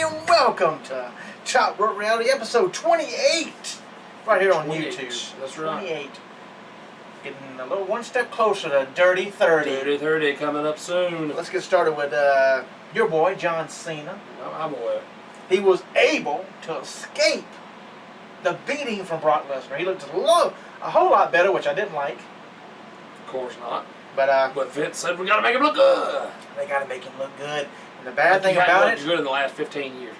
and welcome to Top Rope Reality episode 28, right here on YouTube. That's right. 28. Getting a little one step closer to Dirty 30. Dirty 30 coming up soon. Let's get started with your boy, John Cena. I'm aware. He was able to escape the beating from Brock Lesnar. He looked a whole lot better, which I didn't like. Of course not. But Vince said we got to make him look good. They got to make him look good. And the bad thing about it, good in the last 15 years.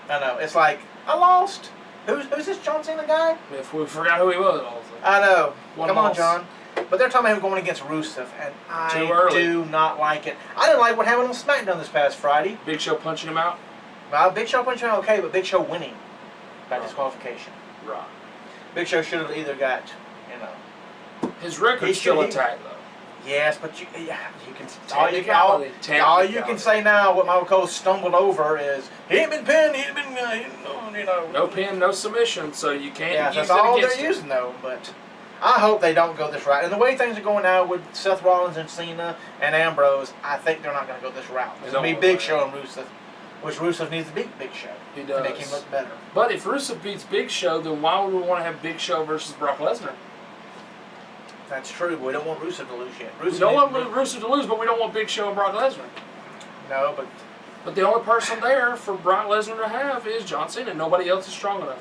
I know, it's like I lost. Who's this John Cena guy? If we forgot who he was, all of a sudden. I know. One Come loss. on, John. But they're talking about him going against Rusev, and Too I early. do not like it. I didn't like what happened on SmackDown this past Friday. Big Show punching him out. Well, Big Show punching out okay, but Big Show winning by disqualification. Right. Big Show should have either got, His record's still intact, though. Yes, but you can all you can say now, what Michael Cole stumbled over is he ain't been pinned, he ain't been No pin, no submission, so you can't use that's it all against they're him. using though. But I hope they don't go this route. And the way things are going now with Seth Rollins and Cena and Ambrose, I think they're not going to go this route. It's going to be Big Show and Rusev, which Rusev needs to beat Big Show He to does. make him look better. But if Rusev beats Big Show, then why would we want to have Big Show versus Brock Lesnar? That's true, but we don't want Rusev to lose yet. We don't want Rusev to lose, but we don't want Big Show and Brock Lesnar. No, but But the only person there for Brock Lesnar to have is John Cena. Nobody else is strong enough.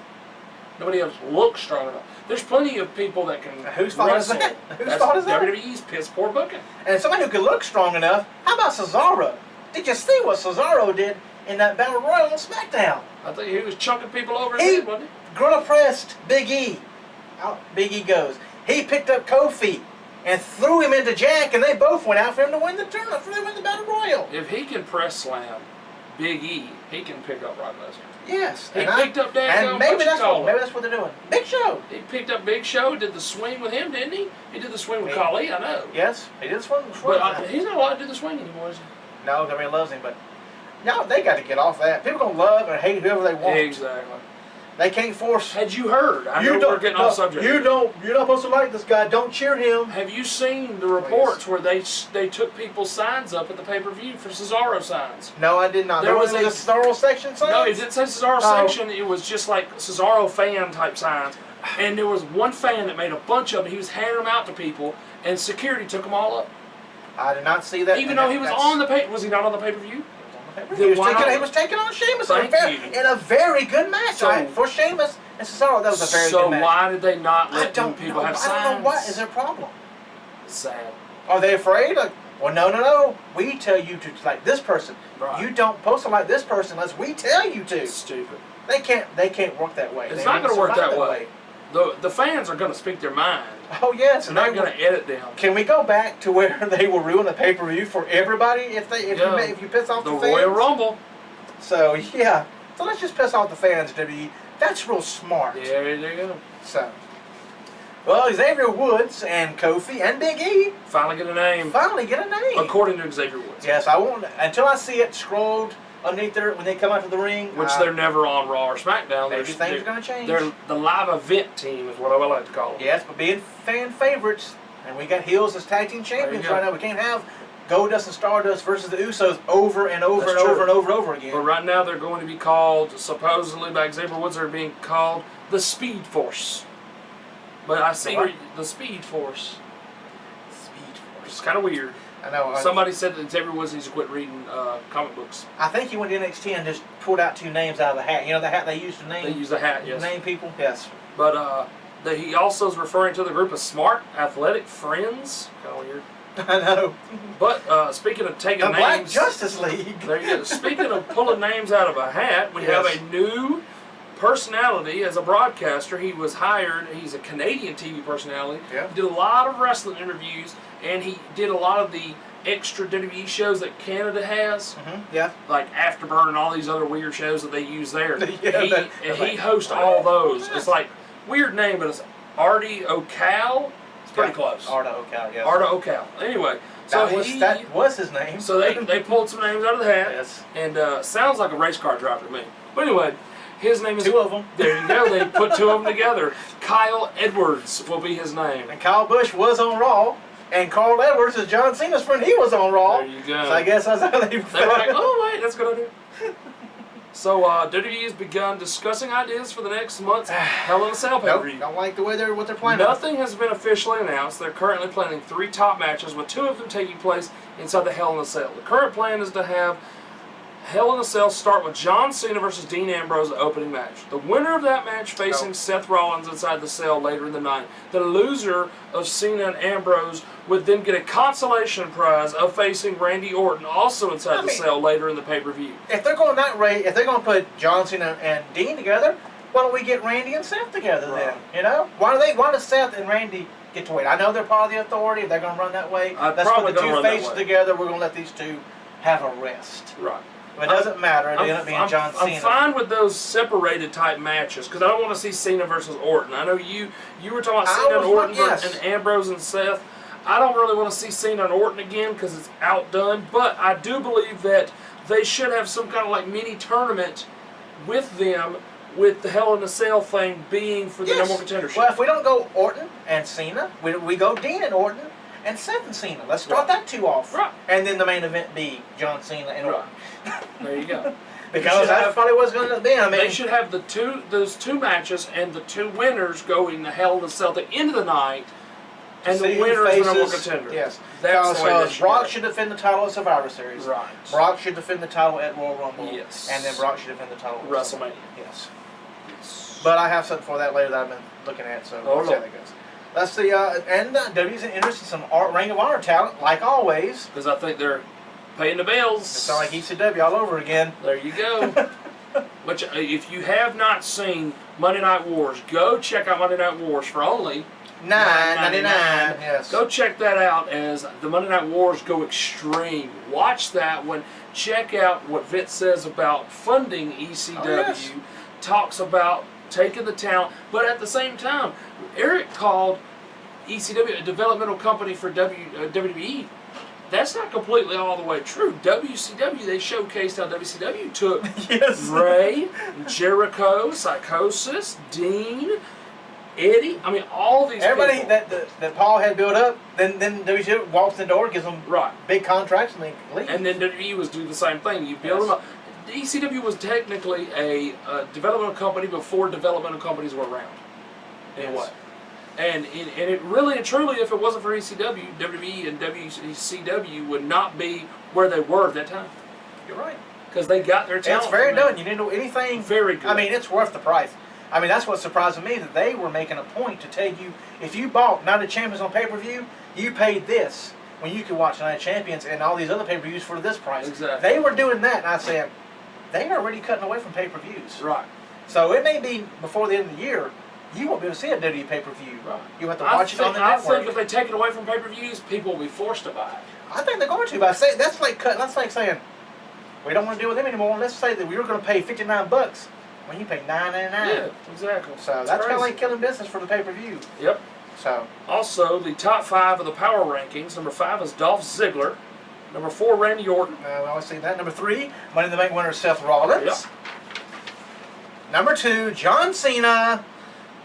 Nobody else looks strong enough. There's plenty of people that can whose fault is wrestle. that? Whose That's fault is that? WWE's piss poor booking. And somebody who can look strong enough, how about Cesaro? Did you see what Cesaro did in that Battle Royal on SmackDown? I think he was chunking people over his He head, wasn't gorilla pressed Big E. Out Big E goes. He picked up Kofi and threw him into Jack, and they both went out for him to win the tournament, for them to win the Battle Royal. he? If he can press slam Big E, he can pick up Brock Lesnar. Yes. He picked up and maybe that's what they're doing. Big Show. He picked up Big Show, did the swing with him, didn't he? He did the swing with Khali, I know. Yes, he did swing. But he's not allowed to do the swing anymore, is he? No, everybody loves him, but no, they got to get off that. People gonna love and hate whoever they want. Exactly. They can't force. Had you heard? I know we're getting off subject. You're not supposed to like this guy. Don't cheer him. Have you seen the reports where they took people's signs up at the pay-per-view for Cesaro signs? No, I did not. There was a Cesaro section sign? No, it didn't say Cesaro section. It was just like Cesaro fan type signs. And there was one fan that made a bunch of them. He was handing them out to people, and security took them all up. I did not see that. Even though he was on the pay, was he not on the pay-per-view? He was taking on Sheamus in a very good match. For Sheamus and Cesaro, that was a very good match. So why did they not let people have signs? I don't know what is their problem. It's sad. Are they afraid? Like, well, no. We tell you to like this person. Right. You don't post it like this person unless we tell you to. It's stupid. They can't work that way. It's not going to work that way. The fans are going to speak their mind. Oh yes, They're not going to edit them. Can we go back to where they will ruin the pay-per-view for everybody if you piss off the fans? The Royal Rumble. So yeah, so let's just piss off the fans, WWE. That's real smart. Yeah, there you go. So, well, Xavier Woods and Kofi and Big E finally get a name. According to Xavier Woods. Yes, I won't until I see it scrolled underneath there when they come out to the ring. Which they're never on Raw or SmackDown. Maybe things are going to change. They're the live event team is what I would like to call them. Yes, but being fan favorites, and we got heels as tag team champions right now. We can't have Goldust and Stardust versus the Usos over and over and over and over again. But right now they're going to be called, supposedly by Xavier Woods, they're being called the Speed Force. But I see the Speed Force. Speed Force. It's kind of weird. I know. Somebody said that Xavier Woods needs to quit reading comic books. I think he went to NXT and just pulled out two names out of the hat. You know the hat they used to name? They use the hat, yes. Name people? Yes. But he also is referring to the group of smart, athletic friends. Kind of weird. I know. But speaking of taking names... Black Justice League. There you go. Speaking of pulling names out of a hat, we have a new personality as a broadcaster. He was hired. He's a Canadian TV personality. Yeah. He did a lot of wrestling interviews, and he did a lot of the extra WWE shows that Canada has. Yeah. Like Afterburn and all these other weird shows that they use there. Yeah, he hosts all those. It's like, weird name, but it's Artie O'Cal. It's pretty close. Artie O'Cal, yes. Artie O'Cal. Anyway. That was his name. So they pulled some names out of the hat. Yes. And sounds like a race car driver to me. But anyway, his name is... Two of them. There you go. They put two of them together. Kyle Edwards will be his name. And Kyle Busch was on Raw. And Carl Edwards is John Cena's friend. He was on Raw. There you go. So I guess that's how they were like, oh, wait, that's a good idea. So WWE has begun discussing ideas for the next month's Hell in a Cell pay-per-view. Nope, don't like the way what they're planning. Nothing has been officially announced. They're currently planning 3 top matches, with 2 of them taking place inside the Hell in a Cell. The current plan is to have Hell in a Cell start with John Cena versus Dean Ambrose, the opening match. The winner of that match facing Seth Rollins inside the Cell later in the night. The loser of Cena and Ambrose would then get a consolation prize of facing Randy Orton, also inside the Cell later in the pay-per-view. If they're going that way, if they're going to put John Cena and Dean together, why don't we get Randy and Seth together then? You know, why does Seth and Randy get to wait? I know they're part of the Authority. If they're going to run that way, let's put the 2 faces together. We're going to let these 2 have a rest. Right. But it doesn't matter. It ended up being John Cena. I'm fine with those separated type matches because I don't want to see Cena versus Orton. I know you were talking about Cena and Orton and Ambrose and Seth. I don't really want to see Cena and Orton again because it's outdone. But I do believe that they should have some kind of like mini tournament with them, with the Hell in a Cell thing being for the number 1 contendership. Well, if we don't go Orton and Cena, we go Dean and Orton and Seth and Cena. Let's start that 2 off. Right. And then the main event be John Cena and Orton. There you go. Because that's probably what's going to be. I mean, they should have those 2 matches and the 2 winners going to Hell in a Cell at the end of the night, and the winner is the number 1 contender. Yes. That's the way Brock should defend the title at Survivor Series. Right. Brock should defend the title at Royal Rumble. Yes. And then Brock should defend the title at WrestleMania. Yes. But I have something for that later that I've been looking at, so we'll see how that goes. Let's see, and WWE's interested in some Ring of Honor talent, like always. Because I think they're paying the bills. It sounds like ECW all over again. There you go. Which, if you have not seen Monday Night Wars, go check out Monday Night Wars for only $9.99. Yes. Go check that out as the Monday Night Wars go extreme. Watch that one. Check out what Vince says about funding ECW. Oh, yes. Talks about taking the talent, but at the same time, Eric called ECW a developmental company for WWE. That's not completely all the way true. WCW, they showcased how WCW took Ray, Jericho, Psychosis, Dean, Eddie. I mean, all these everybody people. that Paul had built up, then WCW walks in the door, gives them big contracts, and they leave. And then WWE was doing the same thing. You build them up. The ECW was technically a developmental company before developmental companies were around. In a way. And it really and truly, if it wasn't for ECW, WWE and WCW would not be where they were at that time. You're right. Because they got their talent. It's very done. You didn't know anything. Very good. I mean, it's worth the price. I mean, that's what's surprising me, that they were making a point to tell you, if you bought Night of Champions on pay-per-view, you paid this when you could watch Night of Champions and all these other pay-per-views for this price. Exactly. They were doing that, and I said, they are already cutting away from pay-per-views. Right. So it may be before the end of the year, you won't be able to see a WWE pay-per-view. Right. You have to watch it on the network. I think if they take it away from pay-per-views, people will be forced to buy it. I think they're going to. But I say that's like saying we don't want to deal with them anymore. Let's say that we were going to pay $59 when you pay $9.99. Yeah, exactly. So that's kind of like killing business for the pay-per-view. Yep. So also, the top 5 of the power rankings. Number 5 is Dolph Ziggler. Number 4, Randy Orton. I always see that. Number 3, Money in the Bank winner Seth Rollins. Yep. Number 2, John Cena.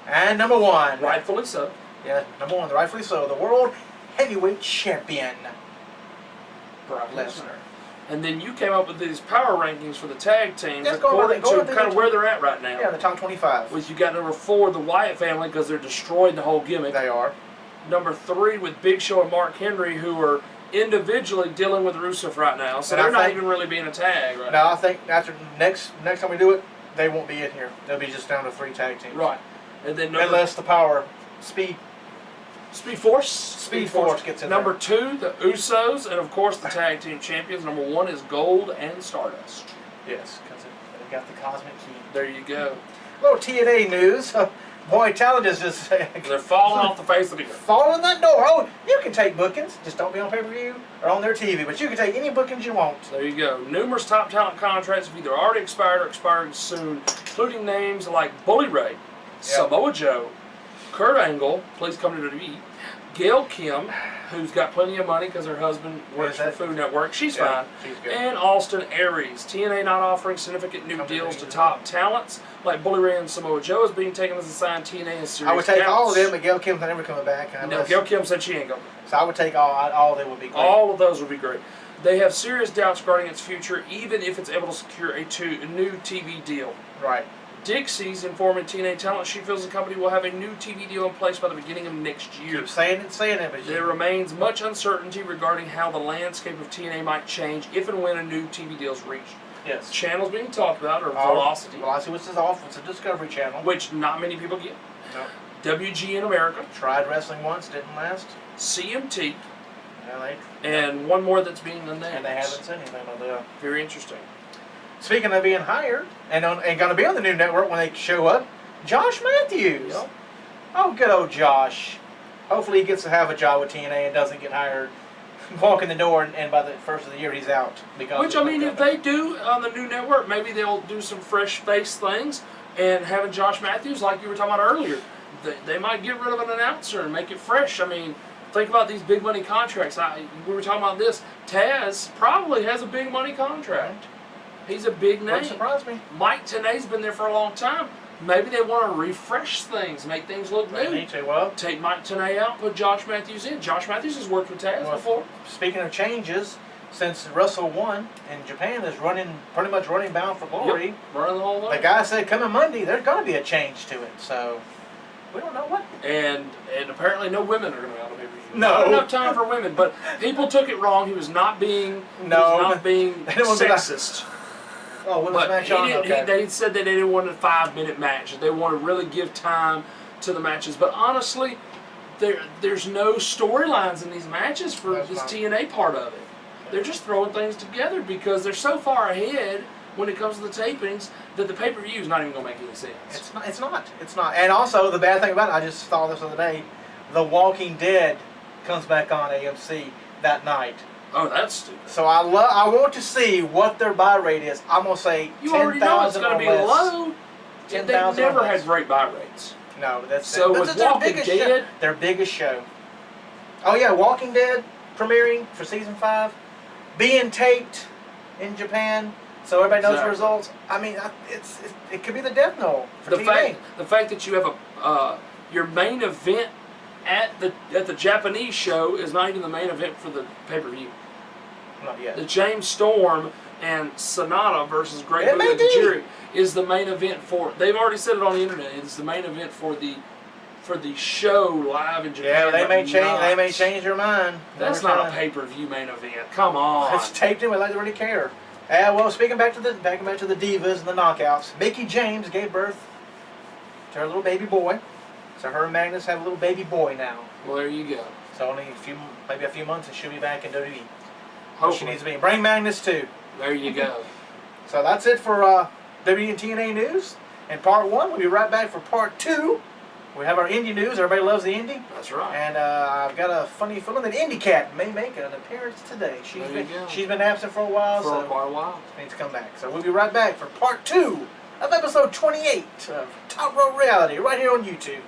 And number 1. Rightfully so. Yeah, number 1, rightfully so. The World Heavyweight Champion, Brock Lesnar. And then you came up with these power rankings for the tag teams Yes, according to kind of where they're at right now. Yeah, the top 25. With you got number 4, the Wyatt family, because they're destroying the whole gimmick. They are. Number 3 with Big Show and Mark Henry, who are individually dealing with Rusev right now, so they're not even really being a tag right now. No, I think after next time we do it, they won't be in here. They'll be just down to 3 tag teams. Right. And then unless the power, Speed Force gets in Number there. 2, the Usos, and of course the tag team champions. Number 1 is Gold and Stardust. Yes, because they got the cosmic key. There you go. A little TNA news. Boy, talent is just they're falling off the face of the earth. Falling in that door. Oh, you can take bookings. Just don't be on pay-per-view or on their TV. But you can take any bookings you want. There you go. Numerous top talent contracts have either already expired or expiring soon, including names like Bully Ray, Samoa Joe, Kurt Angle, please come to WWE, Gail Kim, who's got plenty of money because her husband works for Food Network. She's fine. She's good. And Austin Aries. TNA not offering significant new deals to top talents like Bully Ray and Samoa Joe is being taken as a sign TNA is serious. I would take counts. all of them, but Gail Kim's never coming back. No, Gail Kim said she ain't going. So I would take all of them would be great. All of those would be great. They have serious doubts regarding its future, even if it's able to secure a new TV deal. Right. Dixie's informing TNA Talent she feels the company will have a new TV deal in place by the beginning of next year. Keep saying it, but there remains much uncertainty regarding how the landscape of TNA might change if and when a new TV deal is reached. Yes. Channels being talked about are Velocity. Velocity, which is off. It's a Discovery Channel. Which not many people get. No. WG in America. Tried wrestling once, didn't last. CMT. Yeah, and one more that's being announced. And they haven't said anything on that. Very interesting. Speaking of being hired and going to be on the new network when they show up, Josh Matthews. Yep. Oh, good old Josh. Hopefully he gets to have a job with TNA and doesn't get hired, walk in the door, and by the first of the year he's out. Which, I mean, if they do on the new network, maybe they'll do some fresh face things. And having Josh Matthews, like you were talking about earlier, they might get rid of an announcer and make it fresh. I mean, think about these big money contracts. We were talking about this. Taz probably has a big money contract. He's a big name. Wouldn't surprise me. Mike Tenay's been there for a long time. Maybe they want to refresh things, make things look new. They need to. Well, take Mike Tenay out, put Josh Matthews in. Josh Matthews has worked with Taz before. Speaking of changes, since Russell won and Japan is pretty much running bound for glory, running the whole way. The guy said coming Monday there's going to be a change to it. So we don't know what. And apparently no women are going to be on the pay-per-view. No. Not enough time for women, but people took it wrong. He was not being sexist. Oh, women's match on? Okay. They said that they didn't want a 5-minute match. They want to really give time to the matches. But honestly, there's no storylines in these matches for this TNA part of it. They're just throwing things together because they're so far ahead when it comes to the tapings that the pay-per-view is not even going to make any sense. It's not. And also, the bad thing about it, I just saw this the other day, The Walking Dead comes back on AMC that night. Oh, that's stupid. So I want to see what their buy rate is. I'm going to say 10,000 or less. You already know it's going to be low. 10,000 They've never had great buy rates. No, but that's so with Walking Dead, their biggest show. Oh yeah, Walking Dead premiering for season 5, being taped in Japan, so everybody knows the results. I mean, it could be the death knell for TV. The fact that you have your main event at the Japanese show is not even the main event for the pay-per-view. Not yet. The James Storm and Sonata versus Great Muta Tajiri is the main event for. They've already said it on the internet. It's the main event for the show live in Japan. Yeah, they may change. They may change their mind. That's not a pay-per-view main event. Come on. It's taped in. We like to really care. Well, speaking back to the divas and the knockouts, Mickie James gave birth to her little baby boy. So her and Magnus have a little baby boy now. Well, there you go. So only maybe a few months, and she'll be back in WWE. Hopefully. She needs to be. Bring Magnus too. There you go. So that's it for WWE and TNA news. In part 1, we'll be right back for part 2. We have our indie news. Everybody loves the indie. That's right. And I've got a funny feeling that Indie Cat may make an appearance today. She's been absent for a while. For quite a while. She needs to come back. So we'll be right back for part 2 of episode 28 of Top Rope Reality right here on YouTube.